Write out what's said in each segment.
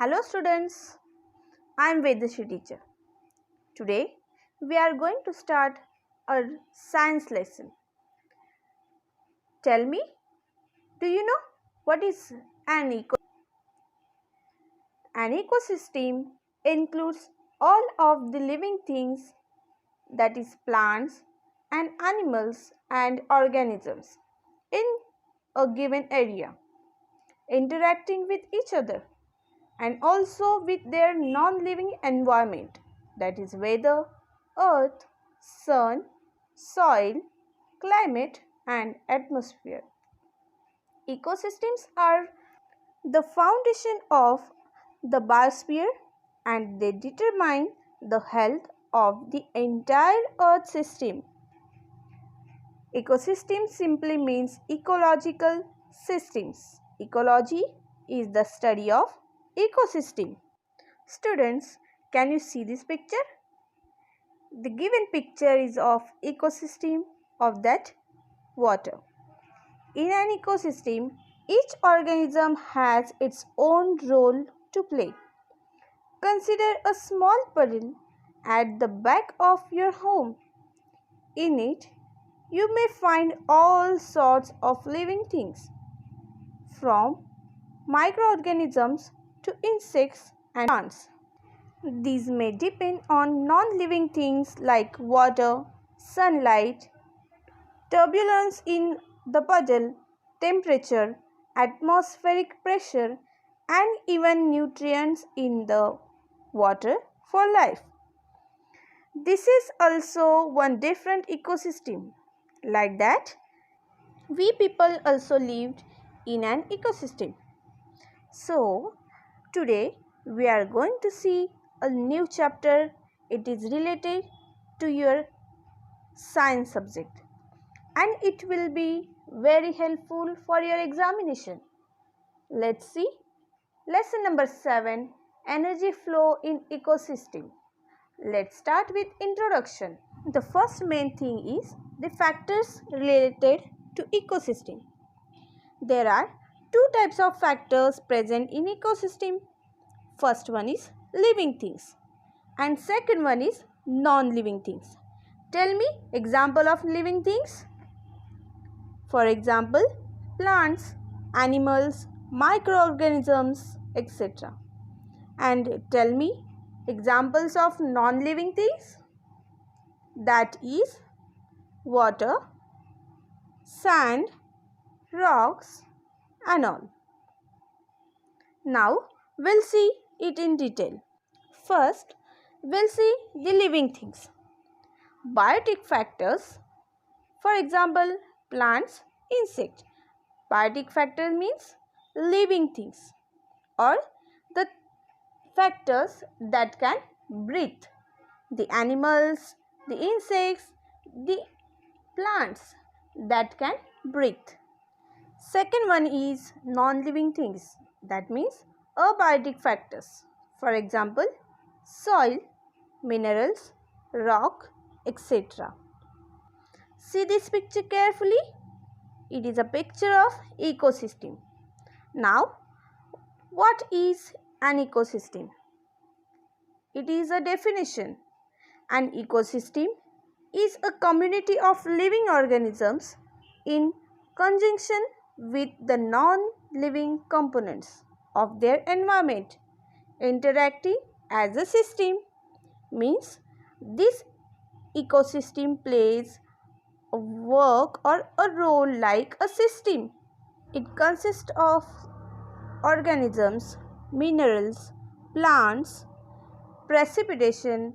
Hello students, I am Vedashri teacher. Today we are going to start a science lesson. Tell me, do you know what is an ecosystem? An ecosystem includes all of the living things, that is plants and animals and organisms in a given area, interacting with each other and also with their non-living environment, that is weather, earth, sun, soil, climate and atmosphere. Ecosystems are the foundation of the biosphere and they determine the health of the entire earth system. Ecosystem simply means ecological systems. Ecology is the study of ecosystem. Students, can you see this picture? The given picture is of ecosystem of that water. In an ecosystem, each organism has its own role to play. Consider a small puddle at the back of your home. In it, you may find all sorts of living things, from microorganisms to insects and plants. These may depend on non-living things like water, sunlight, turbulence in the puddle, temperature, atmospheric pressure, and even nutrients in the water for life. This is also one different ecosystem. Like that, we people also lived in an ecosystem. So, today we are going to see a new chapter. It is related to your science subject and it will be very helpful for your examination. Let's see. Lesson number 7, Energy Flow in Ecosystem. Let's start with introduction. The first main thing is the factors related to ecosystem. There are two types of factors present in ecosystem. First one is living things and second one is non-living things. Tell me example of living things. For example, plants, animals, microorganisms, etc. And tell me examples of non-living things. That is water, sand, rocks and all. Now we'll see it in detail. First, we'll see the living things. Biotic factors, for example, plants, insects. Biotic factor means living things or the factors that can breathe. The animals, the insects, the plants that can breathe. Second one is non-living things. That means abiotic factors. For example, soil, minerals, rock, etc. See this picture carefully. It is a picture of ecosystem. Now, what is an ecosystem? It is a definition. An ecosystem is a community of living organisms in conjunction with the non-living components of their environment interacting as a system. Means this ecosystem plays a work or a role like a system. It consists of organisms, minerals, plants, precipitation,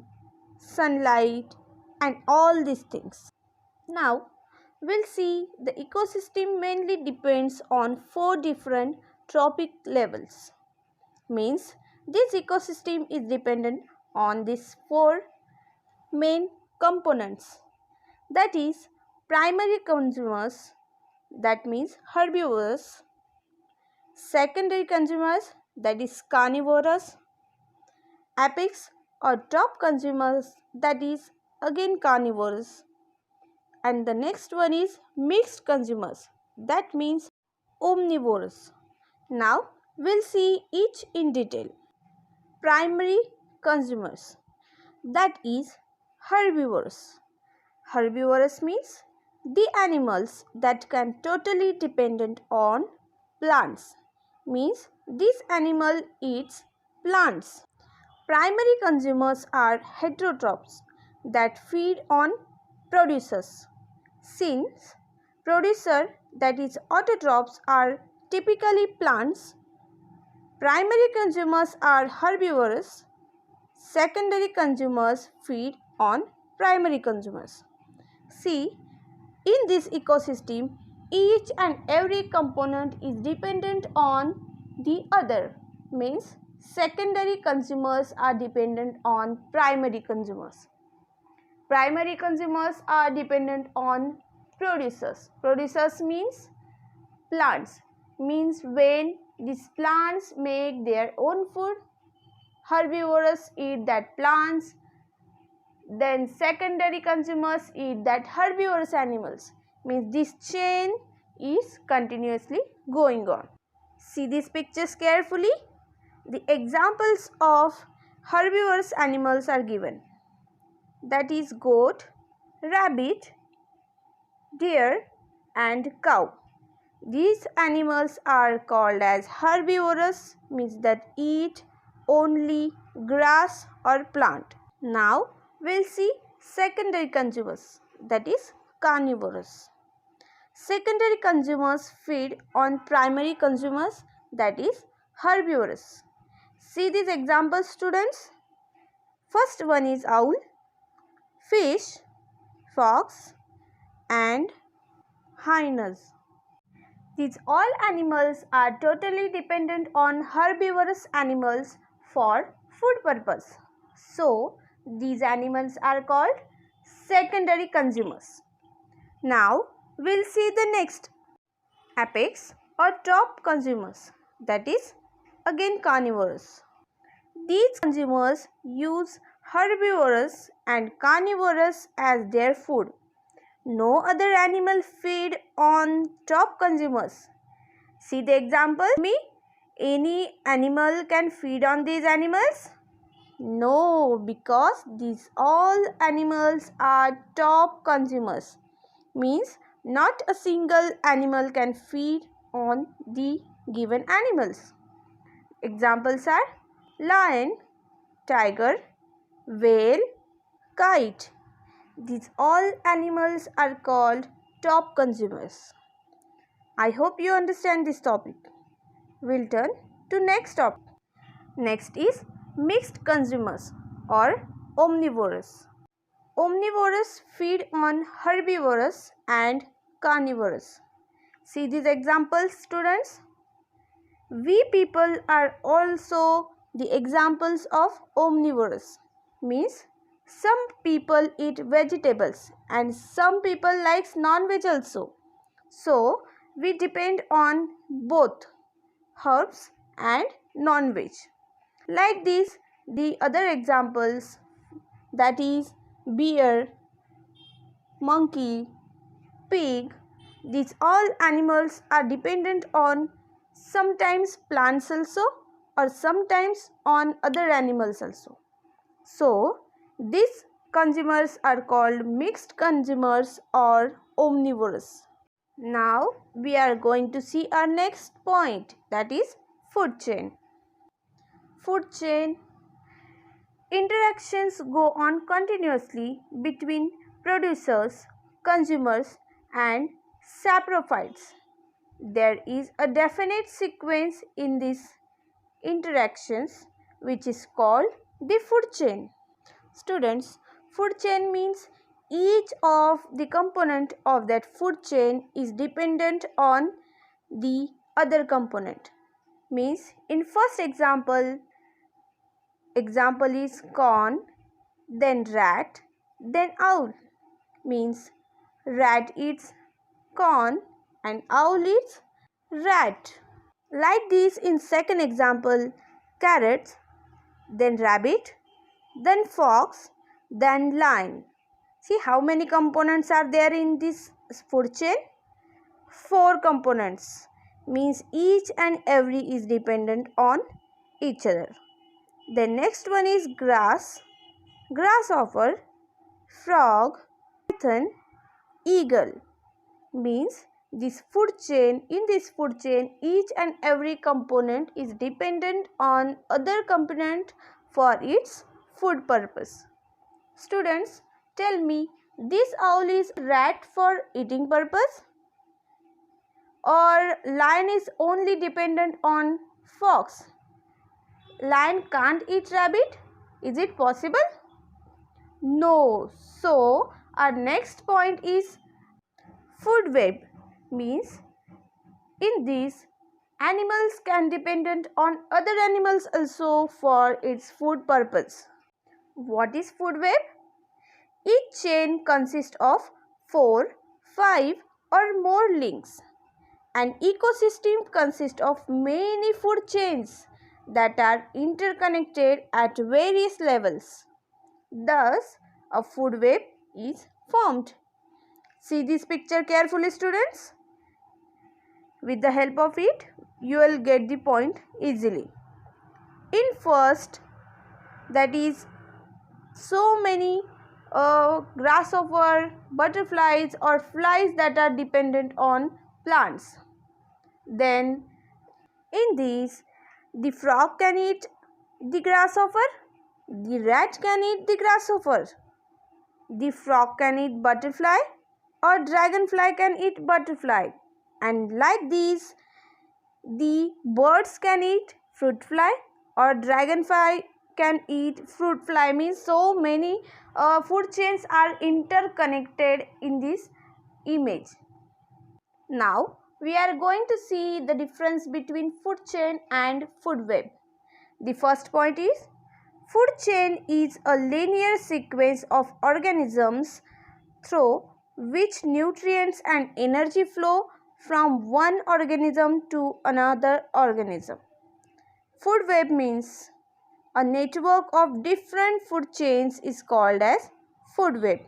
sunlight and all these things. Now we'll see the ecosystem mainly depends on 4 different trophic levels. Means this ecosystem is dependent on these 4 main components. That is primary consumers, that means herbivores. Secondary consumers, that is carnivorous. Apex or top consumers, that is again carnivores. And the next one is mixed consumers, that means omnivores. Now we'll see each in detail. primary consumers, that is herbivores. Herbivorous means the animals that can totally dependent on plants, means this animal eats plants. Primary consumers are heterotrophs that feed on producers. Since producer, that is autotrophs, are typically plants, primary consumers are herbivorous. Secondary consumers feed on primary consumers. See, in this ecosystem, each and every component is dependent on the other. Means secondary consumers are dependent on primary consumers. Primary consumers are dependent on producers. Producers means plants. Means when these plants make their own food, herbivores eat that plants, then secondary consumers eat that herbivorous animals. Means this chain is continuously going on. See these pictures carefully. The examples of herbivorous animals are given, that is goat, rabbit, deer and cow. These animals are called as herbivorous, means that eat only grass or plant. Now we'll see secondary consumers, that is carnivorous. Secondary consumers feed on primary consumers, that is herbivorous. See these examples, students. First one is owl, fish, fox and hyenas. These all animals are totally dependent on herbivorous animals for food purpose. So, these animals are called secondary consumers. Now, we'll see the next, apex or top consumers, that is again carnivorous. These consumers use herbivorous and carnivorous as their food. No other animal feed on top consumers. See the example. Any animal can feed on these animals? No, because these all animals are top consumers. Means not a single animal can feed on the given animals. Examples are lion, tiger, whale, kite. These all animals are called top consumers. I hope you understand this topic. We'll turn to next topic. Next is mixed consumers or omnivorous. Omnivorous feed on herbivorous and carnivorous. See these examples, students. We people are also the examples of omnivorous. Means some people eat vegetables and some people likes non-veg also. So, we depend on both herbs and non-veg. Like this, the other examples, that is bear, monkey, pig, these all animals are dependent on sometimes plants also or sometimes on other animals also. So, these consumers are called mixed consumers or omnivorous. Now, we are going to see our next point, that is food chain. Food chain interactions go on continuously between producers, consumers and saprophytes. There is a definite sequence in these interactions which is called the food chain. Students, food chain means each of the component of that food chain is dependent on the other component. Means in first example is corn, then rat, then owl. Means rat eats corn and owl eats rat. Like this in second example, carrots, then rabbit, then fox, then lion. See how many components are there in this food chain? 4 components. Means each and every is dependent on each other. Then next one is grass, grasshopper, frog, python, eagle. Means this food chain, in this food chain, each and every component is dependent on other component for its food purpose. Students, tell me, this owl is rat for eating purpose, or lion is only dependent on fox? Lion can't eat rabbit. Is it possible? No. So our next point is food web. Means in this, animals can dependent on other animals also for its food purpose. What is food web? Each chain consists of 4, 5 or more links. An ecosystem consists of many food chains that are interconnected at various levels. Thus, a food web is formed. See this picture carefully, students. With the help of it, you will get the point easily. In first, that is so many grasshopper, butterflies or flies that are dependent on plants. Then in these, the frog can eat the grasshopper, the rat can eat the grasshopper, the frog can eat butterfly, or dragonfly can eat butterfly, and like these, the birds can eat fruit fly, or dragonfly can eat fruit fly. Means so many food chains are interconnected in this image. Now we are going to see the difference between food chain and food web. The first point is, food chain is a linear sequence of organisms through which nutrients and energy flow from one organism to another organism. Food web means a network of different food chains is called as food web.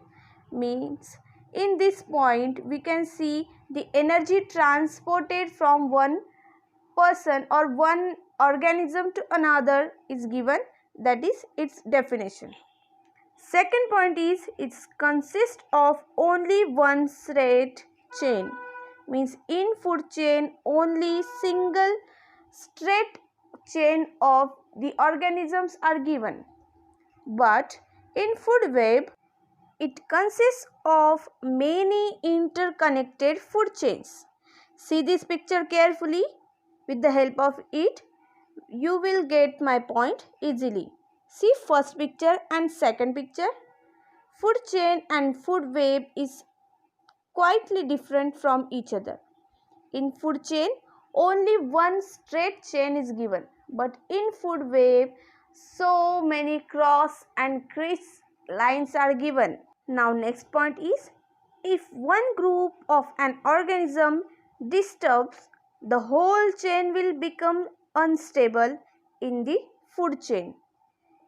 Means in this point we can see the energy transported from one person or one organism to another is given, that is its definition. Second point is, it consists of only one straight chain. Means in food chain only single straight chain of the organisms are given. But in food web, it consists of many interconnected food chains. See this picture carefully. With the help of it, you will get my point easily. See first picture and second picture. Food chain and food web is quietly different from each other. In food chain, only one straight chain is given, but in food web, so many cross and crease lines are given. Now next point is, if one group of an organism disturbs, the whole chain will become unstable in the food chain.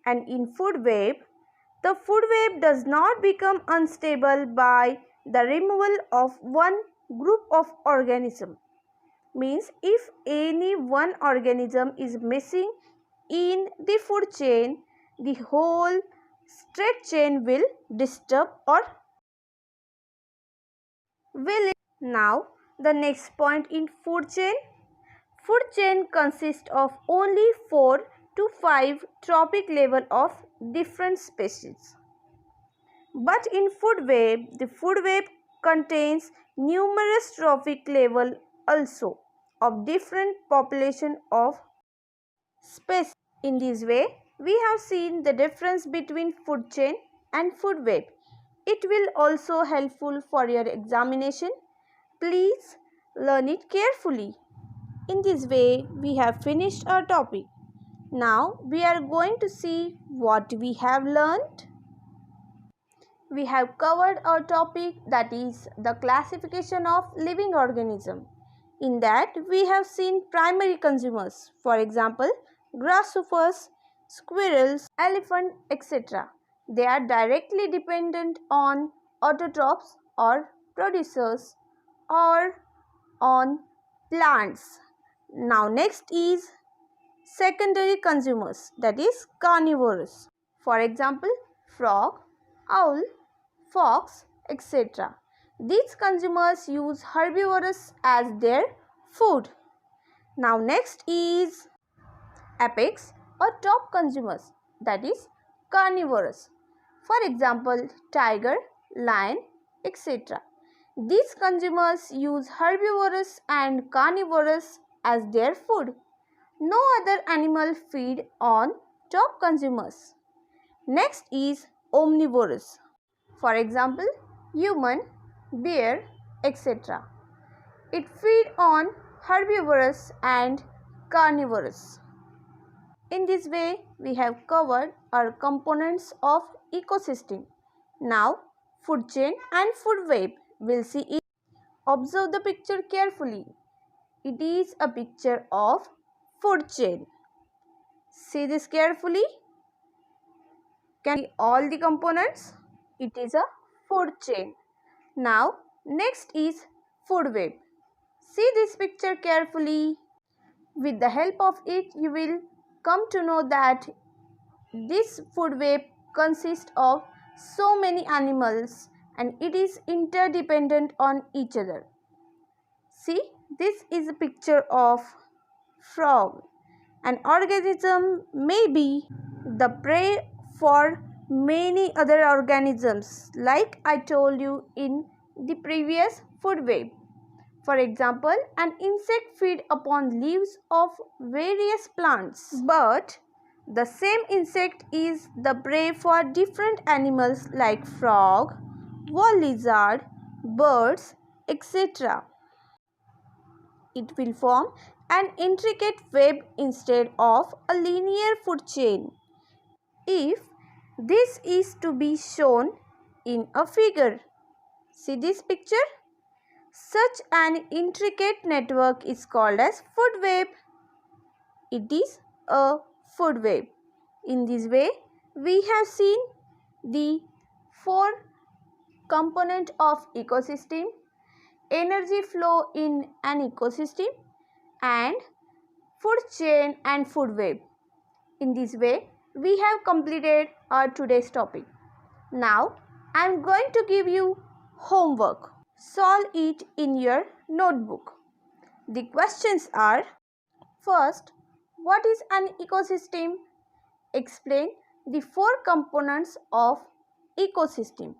And in food web, the food web does not become unstable by the removal of one group of organism. Means if any one organism is missing in the food chain, the whole straight chain will disturb or will. Now the next point in food chain. Food chain consists of only 4 to 5 trophic level of different species. But in food web, the food web contains numerous trophic level also of different population of species. In this way, we have seen the difference between food chain and food web. It will also helpful for your examination. Please learn it carefully. In this way, we have finished our topic. Now, we are going to see what we have learned. We have covered our topic, that is the classification of living organism. In that, we have seen primary consumers, for example, grasshoppers, squirrels, elephant, etc. They are directly dependent on autotrophs or producers or on plants. Now next is secondary consumers, that is carnivores. For example, frog, owl, fox, etc. These consumers use herbivores as their food. Now next is apex or top consumers, that is carnivores. For example, tiger, lion, etc. These consumers use herbivores and carnivores as their food. No other animal feed on top consumers. Next is omnivores. For example, human, bear, etc. It feed on herbivores and carnivores. In this way, we have covered our components of ecosystem. Now, food chain and food web. We'll see it. Observe the picture carefully. It is a picture of food chain. See this carefully. Can you see all the components? It is a food chain. Now, next is food web. See this picture carefully. With the help of it, you will come to know that this food web consists of so many animals and it is interdependent on each other. See, this is a picture of frog. An organism may be the prey for many other organisms, like I told you in the previous food web. For example, an insect feeds upon leaves of various plants, but the same insect is the prey for different animals like frog, wall lizard, birds, etc. It will form an intricate web instead of a linear food chain. If this is to be shown in a figure, see this picture? Such an intricate network is called as food web. It is a food web. In this way, we have seen the 4 components of ecosystem, energy flow in an ecosystem, and food chain and food web. In this way, we have completed our today's topic. Now, I am going to give you homework. Solve it in your notebook. The questions are: first, what is an ecosystem? Explain the 4 components of ecosystem.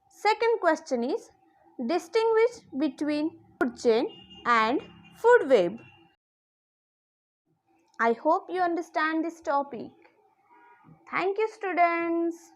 Second question is: distinguish between food chain and food web. I hope you understand this topic. Thank you, students.